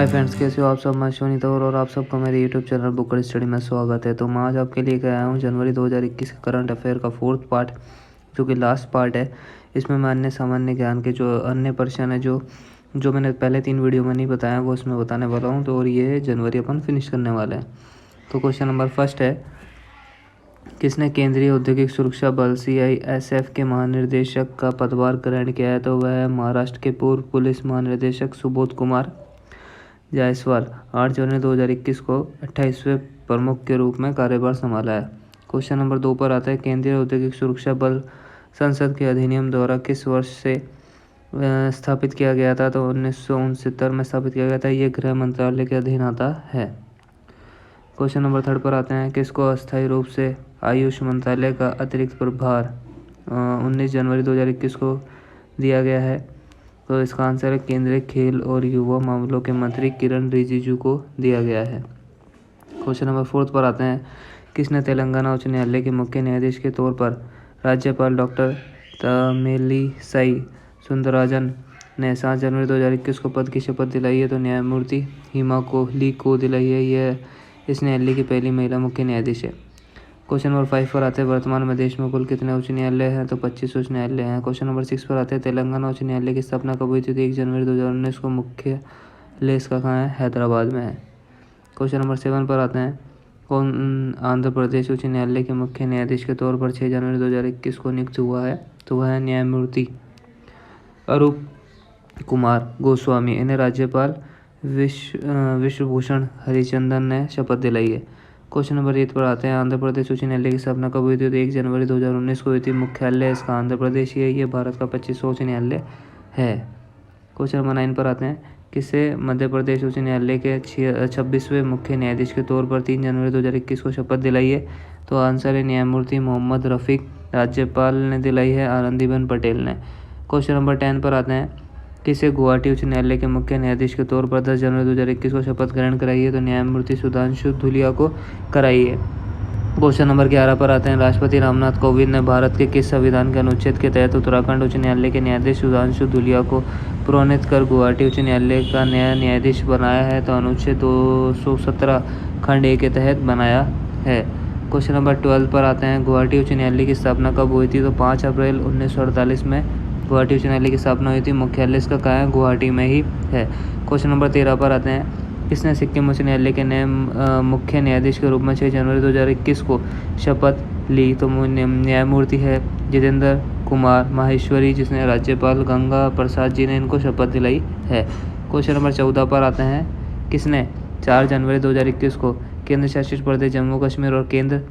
Friends, कैसे हो आप सब। मैं शोनी तौर और आप सबका मेरे यूट्यूब चैनल बुक स्टडी में स्वागत है। तो मैं आज आपके लिए आया हूँ जनवरी 2021 करंट अफेयर का 4th पार्ट, जो कि लास्ट पार्ट है। इसमें मैं अन्य सामान्य ज्ञान के जो अन्य प्रश्न है जो मैंने पहले 3 वीडियो में नहीं बताया, वो इसमें बताने वाला हूँ। तो और ये जनवरी अपन फिनिश करने वाले हैं। तो क्वेश्चन नंबर फर्स्ट है, किसने केंद्रीय औद्योगिक सुरक्षा बल CISF के महानिदेशक का पदभार ग्रहण किया है? तो वह है महाराष्ट्र के पूर्व पुलिस महानिदेशक सुबोध कुमार जायसवाल। 8 जनवरी 2021 को 28वें प्रमुख के रूप में कार्यभार संभाला है। क्वेश्चन नंबर 2 पर आता है, केंद्रीय औद्योगिक सुरक्षा बल संसद के अधिनियम द्वारा किस वर्ष से स्थापित किया गया था? तो 1969 में स्थापित किया गया था। ये गृह मंत्रालय के अधीन आता है। क्वेश्चन नंबर 3 पर आते हैं, किसको अस्थायी रूप से आयुष मंत्रालय का अतिरिक्त प्रभार 19 जनवरी 2021 को दिया गया है? तो इसका आंसर है केंद्रीय खेल और युवा मामलों के मंत्री किरण रिजिजू को दिया गया है। क्वेश्चन नंबर 4 पर आते हैं, किसने तेलंगाना उच्च न्यायालय के मुख्य न्यायाधीश के तौर पर राज्यपाल डॉक्टर तमिलिसाई सुंदरराजन ने 7 जनवरी 2021 को पद की शपथ दिलाई है? तो न्यायमूर्ति हिमा कोहली को दिलाई है। यह इस न्यायालय की पहली महिला मुख्य न्यायाधीश है। क्वेश्चन नंबर 5 पर आते हैं, वर्तमान में देश में कुल कितने उच्च न्यायालय हैं? तो 25 उच्च न्यायालय हैं। क्वेश्चन नंबर 6 पर आते हैं, तेलंगाना उच्च न्यायालय की स्थापना कब हुई थी? 1 जनवरी 2019 को। मुख्यालय इसका कहाँ है? हैदराबाद में है। क्वेश्चन नंबर 7 पर आते हैं, कौन आंध्र प्रदेश उच्च न्यायालय के मुख्य न्यायाधीश के तौर पर 6 जनवरी 2021 को नियुक्त हुआ है? तो वह है न्यायमूर्ति अरूप कुमार गोस्वामी। इन्हें राज्यपाल विश्वभूषण हरिचंदन ने शपथ दिलाई है। क्वेश्चन नंबर 8 पर आते हैं, आंध्र प्रदेश उच्च न्यायालय की स्थापना कब हुई थी? तो 1 जनवरी 2019 को हुई थी। मुख्यालय इसका आंध्र प्रदेश ही है। ये भारत का 25वां उच्च न्यायालय है। क्वेश्चन नंबर 9 पर आते हैं, किसे मध्य प्रदेश उच्च न्यायालय के 26वें मुख्य न्यायाधीश के तौर पर 3 जनवरी 2021 को शपथ दिलाई है? तो आंसर है न्यायमूर्ति मोहम्मद रफीक। राज्यपाल ने दिलाई है आनंदीबेन पटेल ने। क्वेश्चन नंबर 10 पर आते हैं, किसे गुवाहाटी उच्च न्यायालय के मुख्य न्यायाधीश के तौर पर 10 जनवरी 2021 को शपथ ग्रहण कराई है? तो न्यायमूर्ति सुधांशु धूलिया को कराई है। क्वेश्चन नंबर 11 पर आते हैं, राष्ट्रपति रामनाथ कोविंद ने भारत के किस संविधान के अनुच्छेद के तहत उत्तराखंड उच्च न्यायालय के न्यायाधीश सुधांशु धूलिया को प्रोन्नत कर गुवाहाटी उच्च न्यायालय का नया न्यायाधीश बनाया है? तो अनुच्छेद 217 खंड 1 के तहत बनाया है। क्वेश्चन नंबर 12 पर आते हैं, गुवाहाटी उच्च न्यायालय की स्थापना कब हुई थी? तो 5 अप्रैल 1948 में गुवाहाटी उच्च न्यायालय की स्थापना हुई थी। मुख्यालय इसका कहाँ है? गुवाहाटी में ही है। क्वेश्चन नंबर 13 पर आते हैं, किसने सिक्किम उच्च न्यायालय के नए मुख्य न्यायाधीश के रूप में 6 जनवरी 2021 को शपथ ली? तो न्यायमूर्ति है जितेंद्र कुमार माहेश्वरी, जिसने राज्यपाल गंगा प्रसाद जी ने इनको शपथ दिलाई है। क्वेश्चन नंबर 14 पर आते हैं, किसने 4 जनवरी 2021 को केंद्र शासित प्रदेश जम्मू कश्मीर और केंद्र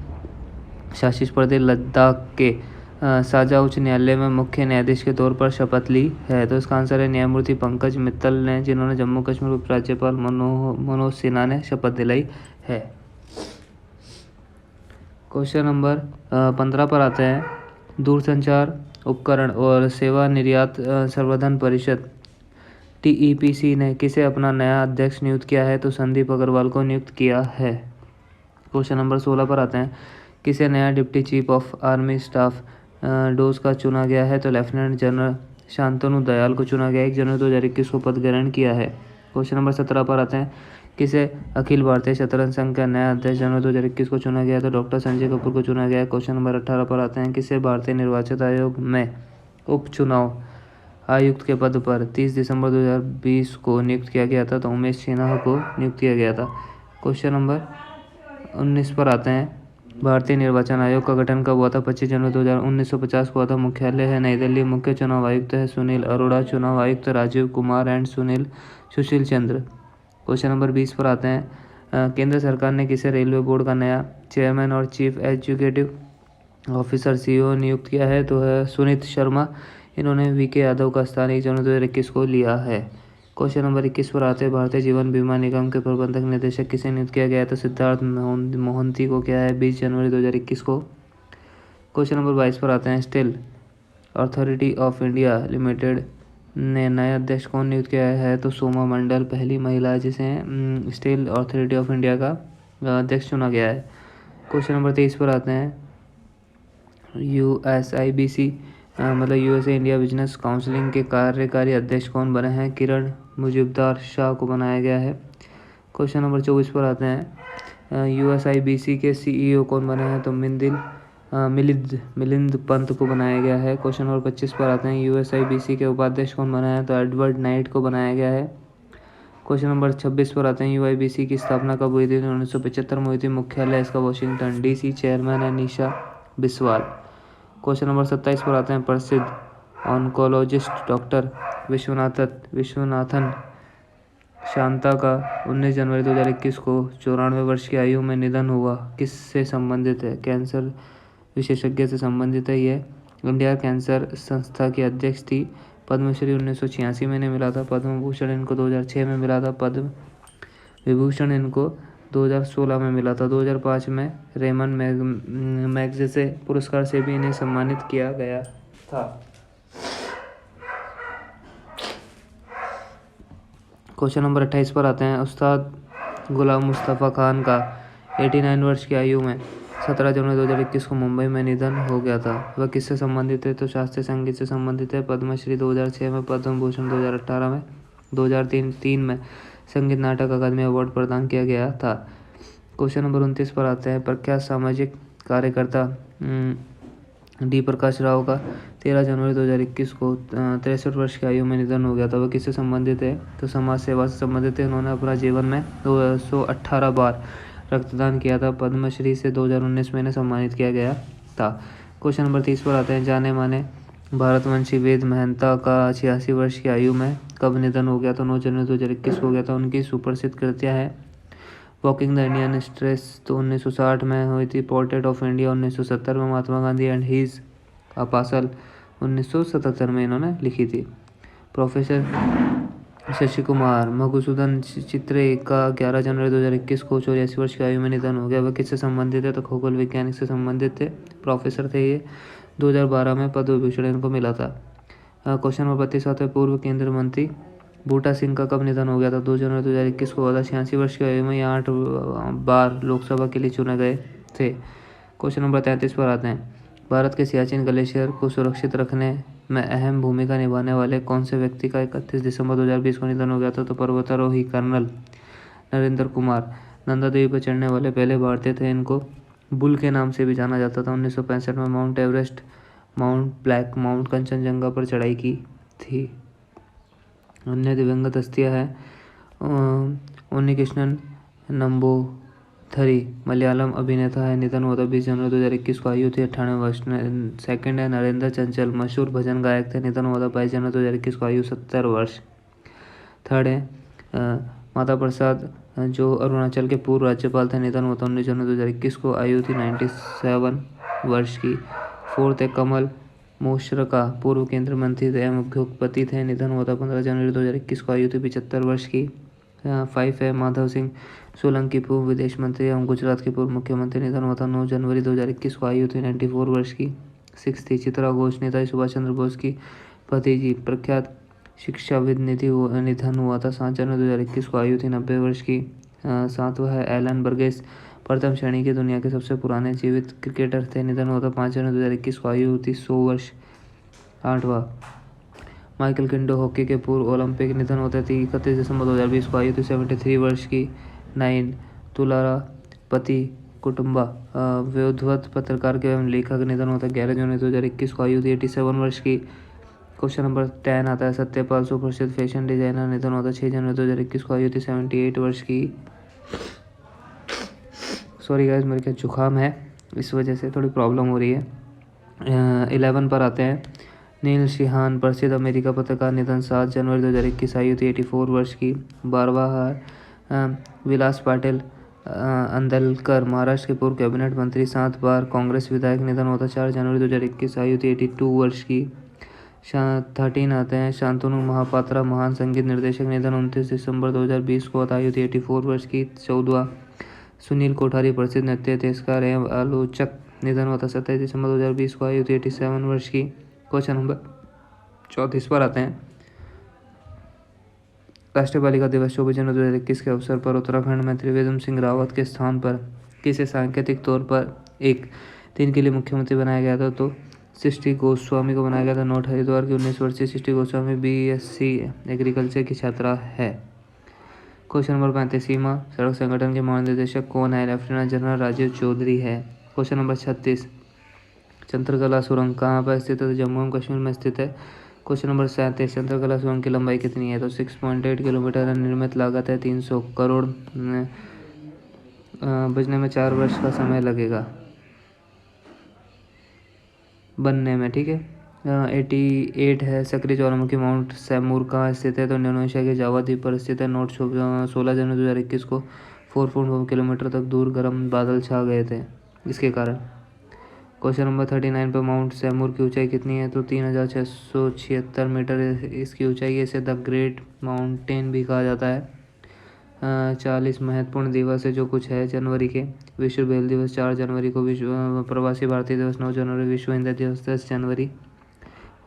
शासित प्रदेश लद्दाख के साझा उच्च न्यायालय में मुख्य न्यायाधीश के तौर पर शपथ ली है? तो इसका आंसर है न्यायमूर्ति पंकज मित्तल ने, जिन्होंने जम्मू कश्मीर उपराज्यपाल मनोज सिन्हा ने शपथ दिलाई है। क्वेश्चन नंबर 15 पर आते हैं, दूरसंचार उपकरण और सेवा निर्यात संवर्धन परिषद TEPC ने किसे अपना नया अध्यक्ष नियुक्त किया है? तो संदीप अग्रवाल को नियुक्त किया है। क्वेश्चन नंबर 16 पर आते हैं, किसे नया deputy chief of army staff dose का चुना गया है? तो लेफ्टिनेंट जनरल शांतनु दयाल को चुना गया। 1 जनवरी 2021 को पद ग्रहण किया है। क्वेश्चन नंबर 17 पर आते हैं, किसे अखिल भारतीय शतरंज संघ का नया अध्यक्ष जनवरी 2021 को चुना गया? तो डॉक्टर संजय कपूर को चुना गया है। क्वेश्चन नंबर 18 पर आते हैं, किसे भारतीय निर्वाचन आयोग में उपचुनाव आयुक्त के पद पर 30 दिसंबर 2020 को नियुक्त किया गया था? तो उमेश सिन्हा को नियुक्त किया गया था। क्वेश्चन नंबर 19 पर आते हैं, भारतीय निर्वाचन आयोग का गठन कब हुआ था? 25 जनवरी 1950 को हुआ था। मुख्यालय है नई दिल्ली। मुख्य चुनाव आयुक्त है सुनील अरोड़ा। चुनाव आयुक्त Rajiv Kumar and Sushil Chandra. Question number 20 पर आते हैं, केंद्र सरकार ने किसे रेलवे बोर्ड का नया चेयरमैन और चीफ एग्जीक्यूटिव ऑफिसर CEO नियुक्त किया है? तो है सुनीत शर्मा। इन्होंने VK यादव का स्थान 1 जनवरी 2021 को लिया है। क्वेश्चन नंबर 21 पर आते हैं, भारतीय जीवन बीमा निगम के प्रबंधक निदेशक किसे नियुक्त किया गया है? तो सिद्धार्थ मोहंती को क्या है? 20 जनवरी 2021 को। क्वेश्चन नंबर 22 पर आते हैं, steel authority of India limited ने नए अध्यक्ष कौन नियुक्त किया है? तो सोमा मंडल पहली महिला है जिसे स्टील अथॉरिटी ऑफ इंडिया का अध्यक्ष चुना गया है। क्वेश्चन नंबर 23 पर आते हैं, USIBC मतलब यूएसए इंडिया बिजनेस काउंसिलिंग के कार्यकारी अध्यक्ष कौन बने हैं? किरण मुजुमदार शाह को बनाया गया है। क्वेश्चन नंबर 24 पर आते हैं। यूएसआईबीसी के सीईओ कौन बने हैं? तो मिलिंद पंत को बनाया गया है। क्वेश्चन नंबर 25 पर आते हैं। यूएसआईबीसी के उपाध्यक्ष कौन बना है? तो एडवर्ड नाइट को बनाया गया है। क्वेश्चन नंबर 26 पर आते हैं। यूआईबीसी की स्थापना कब हुई थी? 1975 में हुई थी। मुख्यालय इसका वाशिंगटन डीसी। चेयरमैन है निशा बिस्वाल। क्वेश्चन नंबर 27 पर आते हैं। प्रसिद्ध ऑन्कोलॉजिस्ट डॉक्टर विश्वनाथन शांता का 19 जनवरी 2021 को 94 वर्ष की आयु में निधन हुआ। किससे संबंधित है? कैंसर विशेषज्ञ से संबंधित है। ये इंडिया कैंसर संस्था की अध्यक्ष थी। पद्मश्री 1986 में इन्हें मिला था। पद्म भूषण इनको 2006 में मिला था। पद्म विभूषण इनको 2016 में मिला था। 2005 में रेमन मैग्सेसे पुरस्कार से भी इन्हें सम्मानित किया गया था। क्वेश्चन नंबर 28 पर आते हैं। उस्ताद गुलाम मुस्तफ़ा खान का 89 वर्ष की आयु में 17 जनवरी 2021 को मुंबई में निधन हो गया था। वह किससे संबंधित है? तो शास्त्रीय संगीत से संबंधित है। पद्मश्री 2006 में, पद्म भूषण 2018 में, 2003 में संगीत नाटक अकादमी अवार्ड प्रदान किया गया था। क्वेश्चन नंबर 29 पर आते हैं। प्रख्यात सामाजिक कार्यकर्ता डी प्रकाश राव का 13 जनवरी 2021 को 63 वर्ष की आयु में निधन हो गया था। वह किससे संबंधित है? तो समाज सेवा से संबंधित है। उन्होंने अपना जीवन में 218 बार रक्तदान किया था। पद्मश्री से 2019 में इन्हें सम्मानित किया गया था। क्वेश्चन नंबर 30 पर आते हैं। जाने माने भारतवंशी वेद महंता का 86 वर्ष की आयु में कब निधन हो गया? तो 9 जनवरी 2021 को हो गया था। उनकी सुप्रसिद्ध कृतियाँ है वॉकिंग द इंडियन स्ट्रेस तो 1960 में हुई थी। पोर्ट्रेट ऑफ इंडिया 1970 में महात्मा गांधी एंड हीज अपासल 1977 में इन्होंने लिखी थी। प्रोफेसर शशि कुमार मधुसूदन चित्रे का 11 जनवरी 2021 को 84 वर्ष की आयु में निधन हो गया। वह किससे संबंधित है? तो खगोल वैज्ञानिक से संबंधित थे। प्रोफेसर थे ये। 2012 में पद्म विभूषण इनको मिला था। क्वेश्चन नंबर 32 आता है। पूर्व केंद्रीय मंत्री बूटा सिंह का कब निधन हो गया था? 2 जनवरी 2021 को हुआ था। 86 वर्ष की आयु में 8 बार लोकसभा के लिए चुने गए थे। क्वेश्चन नंबर 33 पर आते हैं। भारत के सियाचिन ग्लेशियर को सुरक्षित रखने में अहम भूमिका निभाने वाले कौन से व्यक्ति का 31 दिसंबर 2020 को निधन हो गया था? तो पर्वतारोही कर्नल नरेंद्र कुमार नंदा देवी पर चढ़ने वाले पहले भारतीय थे। इनको बुल के नाम से भी जाना जाता था। 1965 में mount Everest, mount black, mount Kanchenjunga पर चढ़ाई की थी। अन्य दिवंगत हस्तियाँ हैं उन्नीकृष्णन नंबूथरी मलयालम अभिनेता है। निधन हुआ था 20 जनवरी 2021 को। आयु थी 98 वर्ष। सेकंड है नरेंद्र चंचल मशहूर भजन गायक थे। निधन हुआ था 22 जनवरी 2021 को। आयु 70 वर्ष। थर्ड है माता प्रसाद जो अरुणाचल के पूर्व राज्यपाल थे। निधन हुआ था 19 जनवरी 2021 को। आयु थी 97 वर्ष की। फोर्थ है कमल मोशरका पूर्व केंद्रीय मंत्री एवं उद्योगपति थे। निधन हुआ था 15 जनवरी 2021 को। आयु थी 75 वर्ष की। 5 है माधव सिंह सोलंकी पूर्व विदेश मंत्री एवं गुजरात के पूर्व मुख्यमंत्री। निधन हुआ था 9 जनवरी 2021 को। आयु थी 94 वर्ष की। 6 थी चित्रा घोष नेताजी सुभाष चंद्र बोस की भतीजी प्रख्यात शिक्षाविद निधन हुआ था 7 जनवरी 2021 को। आयु थी 90 वर्ष की। 7वां है एलन बर्गेस प्रथम श्रेणी के दुनिया के सबसे पुराने जीवित क्रिकेटर थे। निधन हुआ था 5 जनवरी 2021 को। आयु थी 100 वर्ष। 8वां माइकल किंडो हॉकी के पूर्व ओलंपिक। निधन होते थे 31 दिसंबर 2020 को। आयु थी 73 वर्ष की। 9 तुलारापति कुटुंबा विद्वत पत्रकार के एवं लेखक। निधन होता है 11 जनवरी 2021 को। आयु थी 87 वर्ष की। क्वेश्चन नंबर 10 आता है। सत्यपाल सुप्रसिद्ध फैशन डिजाइनर। निधन होता है 6 जनवरी 2021 को। आयु थी 78 वर्ष की। सॉरी गाइस मेरे क्या जुकाम है, इस वजह से थोड़ी प्रॉब्लम हो रही है। 11 पर आते हैं। नील शिहान प्रसिद्ध अमेरिका पत्रकार। निधन 7 जनवरी 2021। आयु थी 84 वर्ष की। 12वां विलास पाटिल अंदलकर महाराष्ट्र के पूर्व कैबिनेट मंत्री 7 बार कांग्रेस विधायक। निधन होता 4 जनवरी 2021। आयु थी 82 वर्ष की। 13 आते हैं। शांतनु महापात्रा महान संगीत निर्देशक। निधन 29 दिसंबर 2020 को। आयु थी 84 वर्ष की। 14वां सुनील कोठारी प्रसिद्ध नृत्य तिरस्कार एवं आलोचक। निधन हुआ था 27 दिसंबर 2020 को। आयु थी 87 वर्ष की। क्वेश्चन नंबर 34 पर आते हैं। राष्ट्रीय बालिका दिवस 24 जनवरी 2021 के अवसर पर उत्तराखंड में त्रिवेंद्र सिंह रावत के स्थान पर किसे सांकेतिक तौर पर 1 दिन के लिए मुख्यमंत्री बनाया गया था? तो सृष्टि गोस्वामी को बनाया गया था नोट। हरिद्वार की 19 वर्षीय सृष्टि गोस्वामी BSc एग्रीकल्चर की छात्रा है। क्वेश्चन नंबर 35, सीमा सड़क संगठन के महानिदेशक कौन है? लेफ्टिनेंट जनरल राजीव चौधरी है। क्वेश्चन नंबर 36, चंद्रकला सुरंग कहाँ पर स्थित है? जम्मू एवं कश्मीर में स्थित है। क्वेश्चन नंबर 37, चंद्रकला सुरंग की लंबाई कितनी है? तो 6.8 किलोमीटर है। निर्मित लागत है 300 करोड़। बजने में 4 वर्ष का समय लगेगा बनने में, ठीक है। 88 है। सक्रिय ज्वालामुखी माउंट सैमूर कहाँ स्थित है? तो इंडोनेशिया के जावा द्वीप पर स्थित है। नोट 16 जनवरी 2021 को 4.4 किलोमीटर तक दूर गर्म बादल छा गए थे इसके कारण। क्वेश्चन नंबर 39 पर माउंट सैमूर की ऊंचाई कितनी है? तो 3676 मीटर इसकी ऊंचाई है। इसे द ग्रेट माउंटेन भी कहा जाता है। 40 महत्वपूर्ण दिवस है जो कुछ है जनवरी के। विश्व ब्रेल दिवस 4 जनवरी को, विश्व प्रवासी भारतीय दिवस 9 जनवरी, विश्व हिंदी दिवस 10 जनवरी,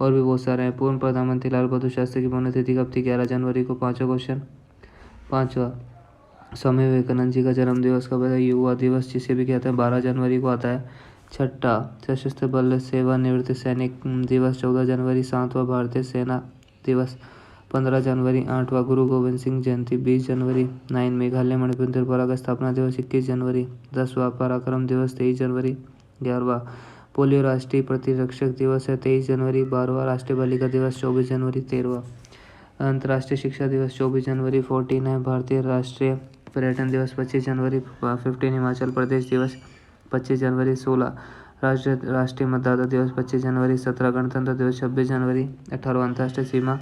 और भी बहुत सारे हैं। पूर्व प्रधानमंत्री लाल बहादुर शास्त्री की पुण्यतिथि कब थी? 11 जनवरी को। 5वां क्वेश्चन, 5वां, स्वामी विवेकानंद जी का जन्म दिवस कब है? युवा दिवस जिसे भी कहते हैं 12 जनवरी को आता है। 6, सशस्त्र बल सेवानिवृत्त सैनिक दिवस 14 जनवरी। 7वां, भारतीय सेना दिवस 15 जनवरी। 8वां, गुरु गोविंद सिंह जयंती 20 जनवरी। 9, मेघालय मणिपुर त्रिपुरा का स्थापना दिवस 21 जनवरी। 10वां, पराक्रम दिवस 23 जनवरी। 11वां, पोलियो राष्ट्रीय प्रतिरक्षक दिवस है 23 जनवरी। 12वां, राष्ट्रीय बालिका दिवस 24 जनवरी। 13वां, अंतर्राष्ट्रीय शिक्षा दिवस 24 जनवरी। 14 है भारतीय राष्ट्रीय पर्यटन दिवस 25 जनवरी। 15, हिमाचल प्रदेश दिवस 25 जनवरी। 16, राष्ट्रीय मतदाता दिवस 25 जनवरी। 17, गणतंत्र दिवस 26 जनवरी। 18, अंतर्राष्ट्रीय सीमा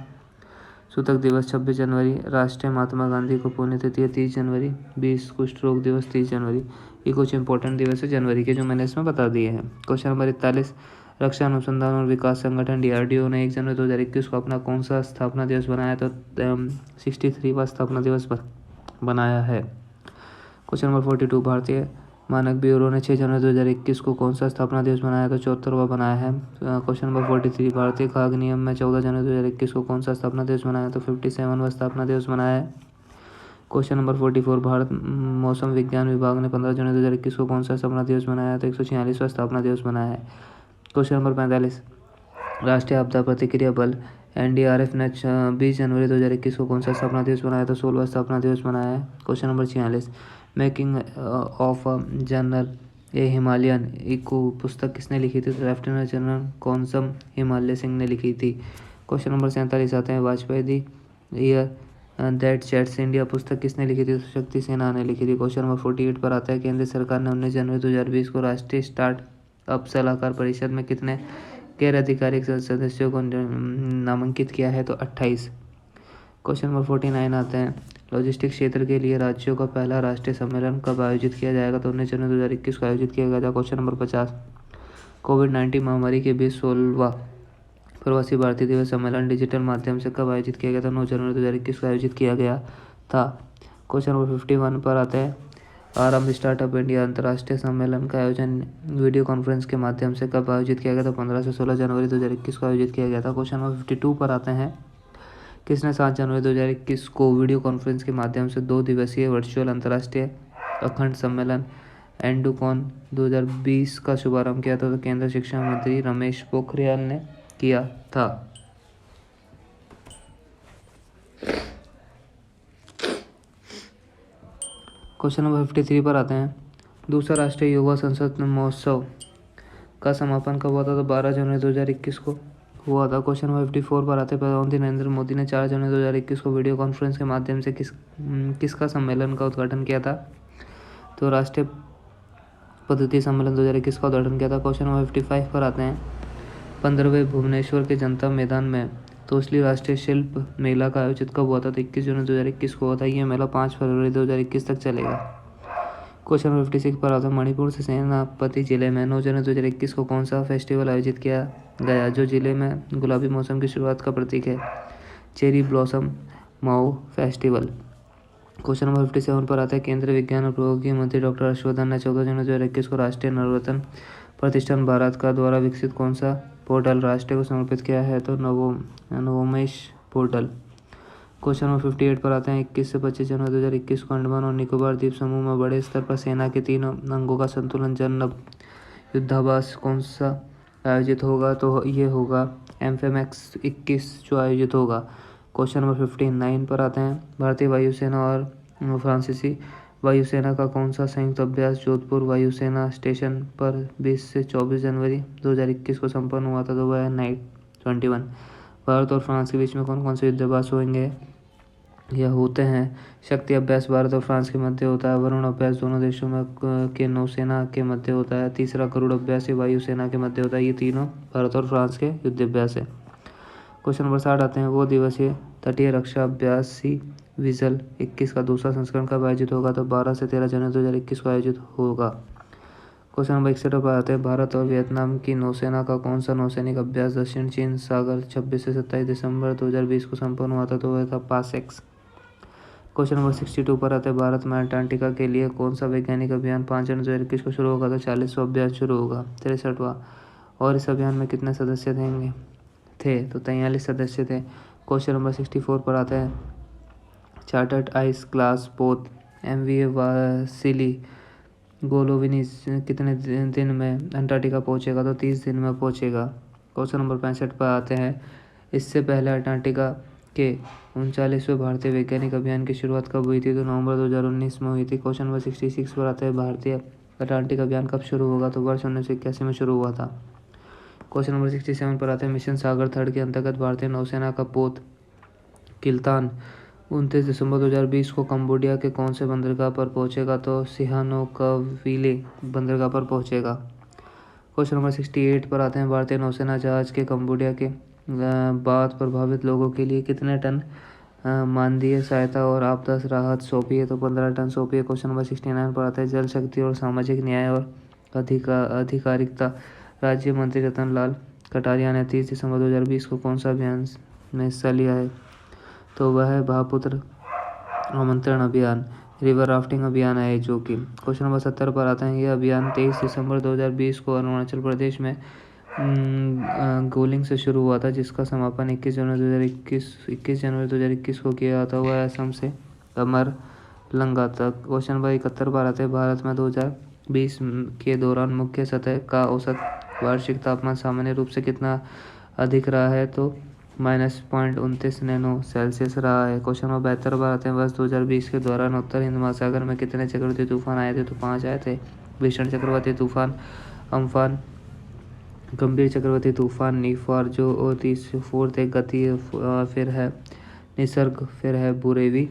सूतक दिवस 26 जनवरी। राष्ट्रीय महात्मा गांधी को पुण्यतिथि है 30 जनवरी। 20, कुष्ठ रोग दिवस 30 जनवरी। ये कुछ इंपॉर्टेंट दिवस है जनवरी के जो मैंने इसमें बता दिए हैं। क्वेश्चन नंबर 41, रक्षा अनुसंधान और विकास संगठन DRDO ने 1 जनवरी 2021 को अपना कौन सा स्थापना दिवस बनाया? तो 63वां स्थापना दिवस बनाया है। क्वेश्चन नंबर 42, भारतीय मानक ब्यूरो ने 6 जनवरी 2021 को कौन सा स्थापना दिवस बनाया? तो 74वां बनाया है। क्वेश्चन नंबर 43, भारतीय खाद्य नियम में 14 जनवरी 2021 को कौन सा स्थापना दिवस बनाया? तो 57वां स्थापना दिवस बनाया है। क्वेश्चन नंबर 44, भारत मौसम विज्ञान विभाग ने 15 जनवरी 2021 को कौन सा स्थापना दिवस बनाया? तो 146वां स्थापना दिवस बनाया है। क्वेश्चन नंबर 45, राष्ट्रीय आपदा प्रतिक्रिया बल NDRF ने 20 जनवरी 2021 को कौन सा स्थापना दिवस बनाया? तो 16वां स्थापना दिवस बनाया है। Question number 46, making of a general a Himalayan echo पुस्तक किसने लिखी थी? तो लेफ्टिनेंट जनरल कौनसम हिमालय सिंह ने लिखी थी। क्वेश्चन नंबर 47 आते हैं, Vajpayee the year that shades India पुस्तक किसने लिखी थी? तो शक्ति सेना ने लिखी थी। क्वेश्चन नंबर 48 पर आता है, केंद्र सरकार ने 19 जनवरी 2020 को राष्ट्रीय स्टार्टअप सलाहकार परिषद में कितने गैर आधिकारिक सदस्यों को नामांकित किया है? तो 28। क्वेश्चन नंबर 49 आते हैं, लॉजिस्टिक क्षेत्र के लिए राज्यों का पहला राष्ट्रीय सम्मेलन कब आयोजित किया जाएगा? तो 19 जनवरी 2021 को आयोजित किया गया था। क्वेश्चन नंबर 50, कोविड-19 महामारी के बीच 16वां प्रवासी भारतीय दिवस सम्मेलन डिजिटल माध्यम से कब आयोजित किया गया था? 9 जनवरी 2021 को आयोजित किया गया था। क्वेश्चन नंबर 51 पर आता है, आरंभ स्टार्टअप इंडिया अंतर्राष्ट्रीय सम्मेलन का आयोजन वीडियो कॉन्फ्रेंस के माध्यम से कब आयोजित किया गया था? 15 से 16 जनवरी 2021 को आयोजित किया गया था। क्वेश्चन नंबर 52 पर आते हैं, किसने 7 जनवरी 2021 को वीडियो कॉन्फ्रेंस के माध्यम से 2 दिवसीय वर्चुअल अंतर्राष्ट्रीय अखंड सम्मेलन एंडुकॉन 2020 का शुभारंभ किया था? तो केंद्रीय शिक्षा मंत्री रमेश पोखरियाल ने किया था। क्वेश्चन नंबर 53 पर आते हैं, दूसरा राष्ट्रीय युवा संसद महोत्सव का समापन कब हुआ था? तो 12 जनवरी 2021 को हुआ था। क्वेश्चन नंबर 54 पर आते हैं, प्रधानमंत्री नरेंद्र मोदी ने 4 जनवरी 2021 को वीडियो कॉन्फ्रेंस के माध्यम से किसका सम्मेलन का उद्घाटन किया था? तो राष्ट्रीय पद्धति सम्मेलन 2021 का उद्घाटन किया था। क्वेश्चन नंबर 55 पर आते हैं, 15वें भुवनेश्वर के जनता मैदान में तोसली राष्ट्रीय शिल्प मेला का आयोजित कब हुआ था? तो 21 जनवरी 2021 को हुआ था। ये मेला 5 फरवरी 2021 तक चलेगा। क्वेश्चन नंबर 56 पर आता है, मणिपुर से सेनापति जिले में 9 जनवरी 2021 को कौन सा फेस्टिवल आयोजित किया गया जो जिले में गुलाबी मौसम की शुरुआत का प्रतीक है? चेरी ब्लॉसम माओ फेस्टिवल। क्वेश्चन नंबर 57 पर आता है, केंद्रीय विज्ञान और प्रौद्योगिकी मंत्री डॉक्टर हर्षवर्धन ने 14 जनवरी 2021 को राष्ट्रीय नवरत्न प्रतिष्ठान भारत का द्वारा विकसित कौन सा पोर्टल राष्ट्र को समर्पित किया है? तो नवोमेश पोर्टल। क्वेश्चन नंबर 58 पर आते हैं, 21 से 25 जनवरी 2021 को अंडमान और निकोबार द्वीप समूह में बड़े स्तर पर सेना के 3 अंगों का संतुलन जन युद्धाभ्यास कौन सा आयोजित होगा तो ये होगा एमफेमैक्स 21 जो आयोजित होगा। क्वेश्चन नंबर 59 पर आते हैं। भारतीय वायुसेना और फ्रांसीसी वायुसेना का कौन सा संयुक्त अभ्यास जोधपुर वायुसेना स्टेशन पर 20 से 24 जनवरी 2021 को संपन्न हुआ था? तो वह है नाइट 21। भारत और फ्रांस के बीच में कौन कौन से युद्धाभ्यास होंगे? यह होते हैं शक्ति अभ्यास भारत और फ्रांस के मध्य होता है, वरुण अभ्यास दोनों देशों में के नौसेना के मध्य होता है, तीसरा गरुड़ अभ्यास ये वायुसेना के मध्य होता है। ये तीनों भारत और फ्रांस के युद्ध अभ्यास है। क्वेश्चन नंबर 60 आते हैं। वो दिवसीय तटीय रक्षा अभ्यास सी विजल 21 का दूसरा संस्करण कब आयोजित होगा? तो 12 से 13 जनवरी 2021 को आयोजित होगा। क्वेश्चन नंबर 61 पर आते हैं। भारत और वियतनाम की नौसेना का कौन सा नौसैनिक अभ्यास दक्षिण चीन सागर 26 से 27 दिसंबर 2020 को संपन्न हुआ था? तो वह था पासएक्स। क्वेश्चन नंबर 62 पर आते हैं। भारत में अंटार्कटिका के लिए कौन सा वैज्ञानिक अभियान 5 जनवरी 2021 को शुरू होगा? तो 40वां अभियान शुरू होगा, 63वां। और इस अभियान में कितने सदस्य थे? तो 43 सदस्य थे। क्वेश्चन नंबर 64 पर आते हैं। चार्टर्ड आइस क्लास पोत MV वासिली गोलोविनिस कितने दिन में अंटार्कटिका पहुंचेगा? तो 30 दिन में पहुंचेगा। क्वेश्चन नंबर 65 पर आते हैं। इससे पहले अंटार्कटिका के 39वें भारतीय वैज्ञानिक अभियान की शुरुआत कब हुई थी? तो नवंबर 2019 में हुई थी। क्वेश्चन नंबर 66 पर आते हैं। भारतीय अंटार्कटिक अभियान कब शुरू होगा? तो वर्ष 1981 में शुरू हुआ था। क्वेश्चन नंबर 67 पर आते हैं। मिशन सागर थर्ड के अंतर्गत भारतीय नौसेना का पोत किल्तान 29 दिसंबर 2020 को कंबोडिया के कौन से बंदरगाह पर पहुंचेगा? तो सिहानोकविले बंदरगाह पर पहुंचेगा। क्वेश्चन नंबर 68 पर आते हैं। भारतीय नौसेना जहाज के कंबोडिया के बाद प्रभावित लोगों के लिए कितने टन मानवीय सहायता और आपदा राहत सौंपी है? तो 15 टन सौंपी है। क्वेश्चन नंबर 69 पर आते हैं। जल शक्ति और सामाजिक न्याय और अधिकारिता राज्य मंत्री रतन लाल कटारिया ने 30 दिसंबर 2020 को कौन सा अभियान में हिस्सा लिया है? तो वह है ब्रह्मपुत्र आमंत्रण अभियान, रिवर राफ्टिंग अभियान है जो कि। क्वेश्चन नंबर 70 पर आते हैं। यह अभियान 23 दिसंबर 2020 को अरुणाचल प्रदेश में गोलिंग से शुरू हुआ था, जिसका समापन 21 जनवरी 2021 को किया था। वह असम से अमरलंगा तक। क्वेश्चन नंबर 71 पर आते हैं। भारत में 2020 के दौरान मुख्य सतह का औसत वार्षिक तापमान सामान्य रूप से कितना अधिक रहा है? तो -0.29 नैनो सेल्सियस रहा है। क्वेश्चन नंबर 72 पर आते हैं। वर्ष 2020 के दौरान उत्तर हिंद महासागर में कितने चक्रवाती तूफान आए थे? तो 5 आए थे। भीषण चक्रवाती तूफान अम्फान, गंभीर चक्रवाती तूफान निफार जो 34 थे गति, फिर है निसर्ग, फिर है बुरेवी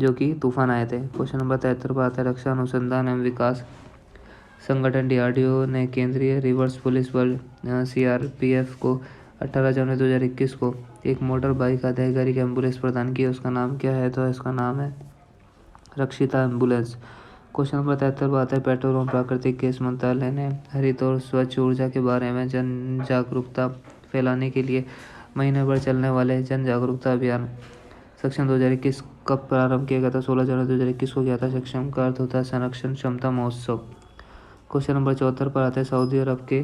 जो कि तूफान आए थे। क्वेश्चन नंबर 73 पर आता है। रक्षा अनुसंधान एवं विकास संगठन DRDO ने केंद्रीय रिवर्स पुलिस बल CRPF को 18 जनवरी 2021 को एक मोटर बाइक आधारित एम्बुलेंस प्रदान की। उसका नाम क्या है? तो इसका नाम है रक्षिता एम्बुलेंस। क्वेश्चन नंबर 73 पर आता है। पेट्रोल एवं प्राकृतिक गैस मंत्रालय ने हरित और स्वच्छ ऊर्जा के बारे में जन जागरूकता फैलाने के लिए महीने भर चलने वाले जन जागरूकता अभियान सक्षम 2021 कब प्रारंभ किया गया था? 16 जनवरी 2021 को किया था। सक्षम का अर्थ होता है संरक्षण क्षमता महोत्सव। क्वेश्चन नंबर 74 पर आते हैं। सऊदी अरब के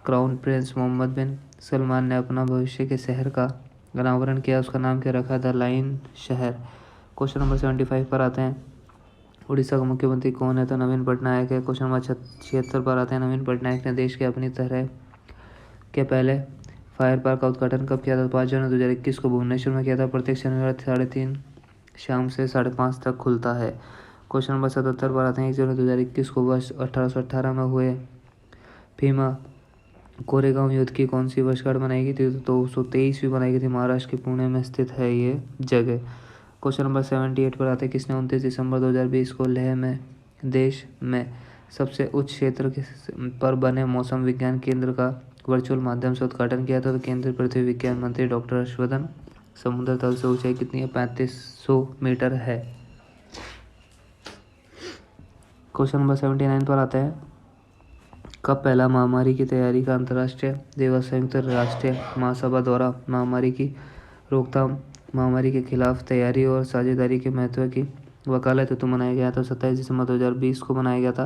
क्राउन प्रिंस मोहम्मद बिन सलमान ने अपना भविष्य के शहर का अनावरण किया। उसका नाम क्या रखा था? लाइन शहर। क्वेश्चन नंबर 75 पर आते हैं। उड़ीसा का मुख्यमंत्री कौन है? तो नवीन पटनायक है। क्वेश्चन नंबर 76 पर आते हैं। नवीन पटनायक ने देश के अपनी तरह के पहले फायर पार्क का उद्घाटन कब किया था? 5 जनवरी 2021 को भुवनेश्वर में किया था। प्रत्येक शनिवार 3:30 शाम से 5:30 तक खुलता है। क्वेश्चन नंबर 77 पर आते हैं। 1 जनवरी 2021 को वर्ष 1818 में हुए भीमा कोरेगांव युद्ध की कौन सी वर्षगांठ मनाई गई थी? तो 223वीं बनाई गई थी। महाराष्ट्र के पुणे में स्थित है ये जगह। क्वेश्चन नंबर 78 पर आते हैं। किसने 29 दिसंबर 2020 को लेह में देश में सबसे उच्च क्षेत्र पर बने मौसम विज्ञान केंद्र का वर्चुअल माध्यम से उद्घाटन किया था? तो केंद्रीय पृथ्वी विज्ञान मंत्री डॉक्टर हर्षवर्धन। समुद्र तल से ऊंचाई कितनी है? 3500 मीटर है। क्वेश्चन नंबर 79 पर आते हैं। कब पहला महामारी की तैयारी का अंतर्राष्ट्रीय दिवस संयुक्त राष्ट्र महासभा द्वारा महामारी की रोकथाम, महामारी के खिलाफ तैयारी और साझेदारी के महत्व की वकालत हेतु मनाया गया था? 27 दिसंबर 2020 को मनाया गया था।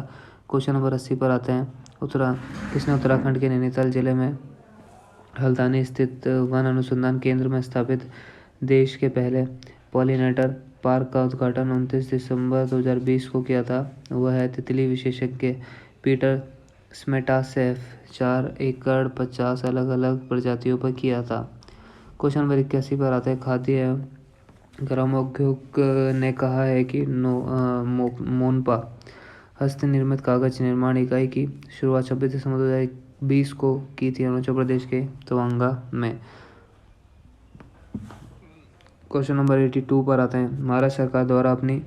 क्वेश्चन नंबर 80 पर आते हैं। किसने उत्तराखंड के नैनीताल जिले में हल्द्वानी स्थित वन अनुसंधान केंद्र में स्थापित देश के पहले पॉलिनेटर पार्क का उद्घाटन 29 दिसंबर 2020 को किया था? वह है तितली विशेषज्ञ पीटर स्मेटासेफ 4 एकड़ 50 अलग अलग प्रजातियों पर किया था। क्वेश्चन नंबर 81 पर आता है। खाद्य एवं ग्रामोद्योग ने कहा है कि मोनपा हस्त निर्मित कागज निर्माण इकाई की शुरुआत 26 दिसंबर 2020 को की थी अरुणाचल प्रदेश के तवांगा में। क्वेश्चन नंबर 82 पर आते हैं। महाराष्ट्र सरकार द्वारा अपनी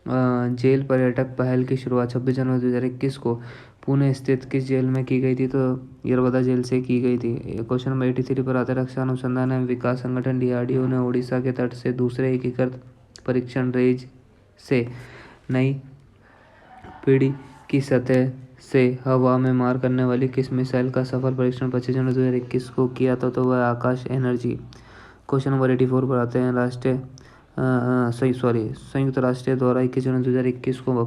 जेल पर्यटक पहल की शुरुआत 26 जनवरी 2021 को पुणे स्थित किस जेल में की गई थी? तो यरबदा जेल से की गई थी। क्वेश्चन नंबर 83 पर आता है। रक्षा अनुसंधान एवं विकास संगठन DRDO ने ओडिशा के तट से दूसरे एकीकृत परीक्षण रेंज से नई पीढ़ी की सतह से हवा में मार करने वाली किस मिसाइल का सफल परीक्षण 25 जनवरी 2021 को किया था? तो वह आकाश एनर्जी। क्वेश्चन नंबर 84 पर आते हैं। संयुक्त राष्ट्र द्वारा 21 जनवरी 2021 को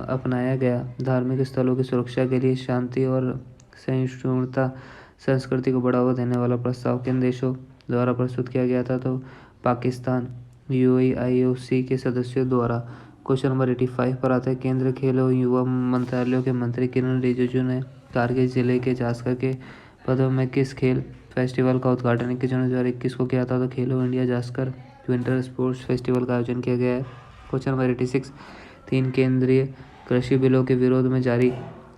अपनाया गया धार्मिक स्थलों की सुरक्षा के लिए शांति और सहिष्णुता संस्कृति को बढ़ावा देने वाला प्रस्ताव किन देशों द्वारा प्रस्तुत किया गया था? तो पाकिस्तान, UAE, IOC के सदस्यों द्वारा। क्वेश्चन नंबर 85 पर आता है। केंद्रीय खेल और युवा मंत्रालय के मंत्री किरण रिजिजू ने कारगिल जिले के जास्कर के पदों में किस खेल फेस्टिवल का उद्घाटन 21 जनवरी 2021 को किया था? तो खेलो India Zanskar winter sports festival का आयोजन किया गया है। Question number 86। 3 केंद्रीय कृषि बिलों के विरोध में जारी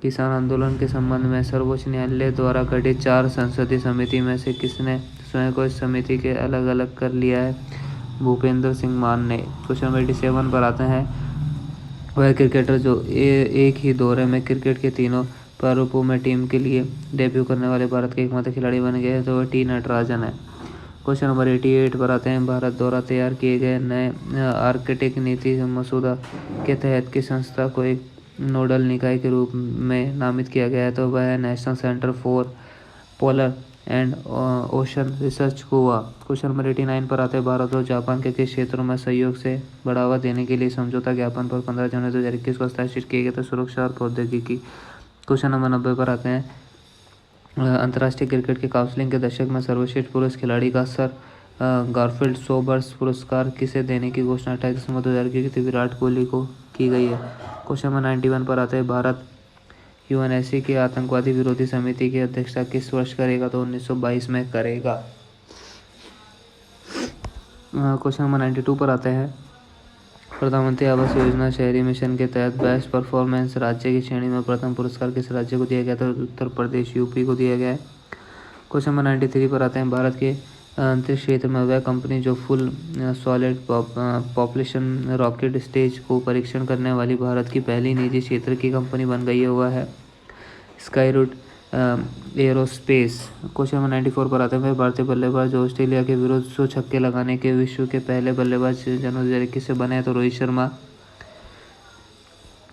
किसान आंदोलन के संबंध में सर्वोच्च न्यायालय द्वारा गठित 4 संसदीय समिति में से किसने स्वयं को इस समिति के अलग अलग कर लिया है? भूपेंद्र सिंह मान ने। क्वेश्चन नंबर 87 पर आते हैं। वह क्रिकेटर जो एक ही दौरे में क्रिकेट के तीनों प्रारूपों में टीम के लिए डेब्यू करने वाले भारत के एकमात्र खिलाड़ी बन गए तो वह T नटराजन है। क्वेश्चन नंबर 88 पर आते हैं। भारत द्वारा तैयार किए गए नए आर्कटिक नीति मसौदा के तहत किस संस्था को एक नोडल निकाय के रूप में नामित किया गया है? तो वह है national centre for polar and ocean research Goa. Question number 89 पर आते हैं। भारत और जापान के किस क्षेत्रों में सहयोग से बढ़ावा देने के लिए समझौता ज्ञापन पर 15 जनवरी 2021 को हस्ताक्षर किए गए? तो सुरक्षा और प्रौद्योगिकी। क्वेश्चन नंबर 90 पर आते हैं। अंतर्राष्ट्रीय क्रिकेट के काउंसिलिंग के दशक में सर्वश्रेष्ठ पुरुष खिलाड़ी का सर गारफील्ड सोबर्स पुरस्कार किसे देने की घोषणा 28 दिसंबर 2021 को विराट कोहली को की गई है? क्वेश्चन नंबर 91 पर आते हैं। भारत UNSC की आतंकवादी विरोधी समिति की अध्यक्षता किस वर्ष करेगा? तो 1922 में करेगा। क्वेश्चन नंबर 92 पर आते हैं। प्रधानमंत्री आवास योजना शहरी मिशन के तहत बेस्ट परफॉर्मेंस राज्य की श्रेणी में प्रथम पुरस्कार किस राज्य को दिया गया था? उत्तर प्रदेश UP को दिया गया है। क्वेश्चन नंबर 93 पर आते हैं। भारत के अंतरिक्ष क्षेत्र में वह कंपनी जो full solid population rocket stage को परीक्षण करने वाली भारत की पहली निजी क्षेत्र की कंपनी बन गई है वह है स्काईरूट एरोस्पेस। क्वेश्चन नंबर 94 पर आते हैं। भारतीय बल्लेबाज जो ऑस्ट्रेलिया के विरुद्ध 100 छक्के लगाने के विश्व के पहले बल्लेबाज जनवरी 2021 से बने तो रोहित शर्मा।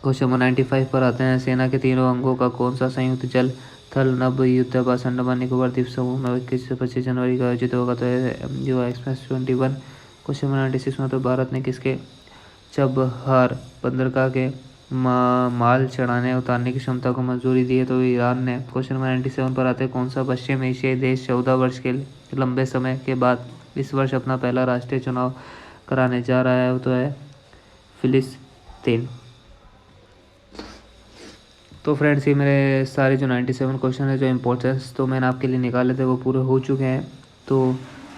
क्वेश्चन नंबर 95 पर आते हैं। सेना के तीनों अंगों का कौन सा संयुक्त जल थल नभ युद्धाभ्यास अंडमान निकोबार द्वीप समूह में 21 से 25 जनवरी का आयोजित होगा? तो युवा एक्सप्रेस 21। क्वेश्चन नंबर 96 में तो भारत ने किसके चबहार बंदरगाह के माल चढ़ाने उतारने की क्षमता को मंजूरी दी है? तो ईरान ने। क्वेश्चन नंबर 97 पर आते हैं। कौन सा पश्चिम एशियाई देश 14 वर्ष के लंबे समय के बाद इस वर्ष अपना पहला राष्ट्रीय चुनाव कराने जा रहा है? तो है फिलिस्तीन। तो फ्रेंड्स ये मेरे सारे जो 97 क्वेश्चन है जो इम्पोर्टेंस तो मैंने आपके लिए निकाले थे वो पूरे हो चुके हैं। तो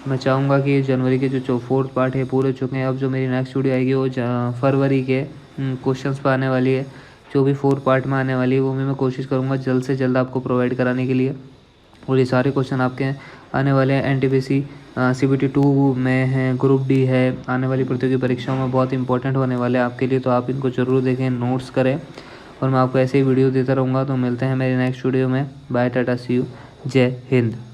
मैं चाहूँगा कि जनवरी के जो 4th पार्ट है पूरे चुके हैं। अब जो मेरी नेक्स्ट वीडियो आएगी वो फरवरी के क्वेश्चंस पर आने वाली है। जो भी 4 पार्ट में आने वाली है वो मैं कोशिश करूँगा जल्द से जल्द आपको प्रोवाइड कराने के लिए। और ये सारे क्वेश्चन आपके आने वाले हैं NTPC CBT 2 में है, ग्रुप D है, आने वाली प्रतियोगी परीक्षाओं में बहुत इंपॉर्टेंट होने वाले हैं आपके लिए। तो आप इनको ज़रूर देखें, नोट्स करें और मैं आपको ऐसे ही वीडियो देता रहूँगा। तो मिलते हैं मेरे नेक्स्ट वीडियो में। बाय, टाटा, सी यू, जय हिंद।